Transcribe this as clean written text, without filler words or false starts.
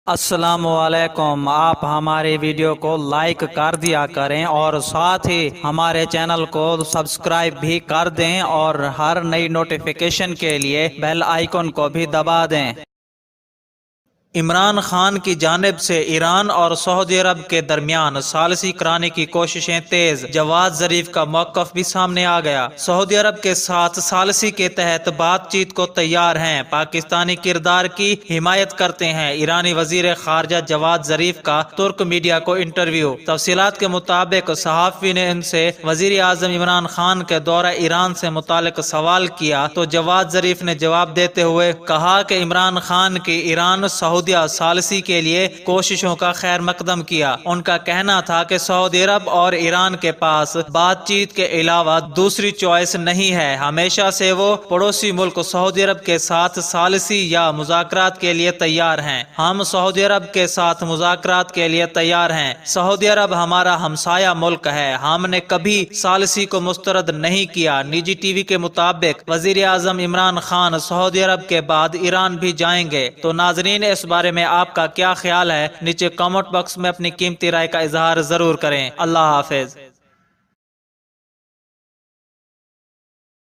السلام علیکم۔ آپ ہمارے ویڈیو کو لائک کر دیا کریں اور ساتھ ہی ہمارے چینل کو سبسکرائب بھی کر دیں اور ہر نئی نوٹیفیکیشن کے لیے بیل آئیکن کو بھی دبا دیں۔ عمران خان کی جانب سے ایران اور سعودی عرب کے درمیان ثالثی کرانے کی کوششیں تیز، جواد ظریف کا موقف بھی سامنے آ گیا۔ سعودی عرب کے ساتھ ثالثی کے تحت بات چیت کو تیار ہیں، پاکستانی کردار کی حمایت کرتے ہیں۔ ایرانی وزیر خارجہ جواد ظریف کا ترک میڈیا کو انٹرویو۔ تفصیلات کے مطابق صحافی نے ان سے وزیر اعظم عمران خان کے دورہ ایران سے متعلق سوال کیا تو جواد ظریف نے جواب دیتے ہوئے کہا کہ عمران خان کی ایران سعودیہ ثالثی کے لیے کوششوں کا خیر مقدم کیا۔ ان کا کہنا تھا کہ سعودی عرب اور ایران کے پاس بات چیت کے علاوہ دوسری چوائس نہیں ہے۔ ہمیشہ سے وہ پڑوسی ملک سعودی عرب کے ساتھ ثالثی یا مذاکرات کے لیے تیار ہیں۔ ہم سعودی عرب کے ساتھ مذاکرات کے لیے تیار ہیں۔ سعودی عرب ہمارا ہمسایہ ملک ہے، ہم نے کبھی ثالثی کو مسترد نہیں کیا۔ نجی ٹی وی کے مطابق وزیر اعظم عمران خان سعودی عرب کے بعد ایران بھی جائیں گے۔ تو ناظرین، اس بارے میں آپ کا کیا خیال ہے؟ نیچے کامنٹ باکس میں اپنی قیمتی رائے کا اظہار ضرور کریں۔ اللہ حافظ۔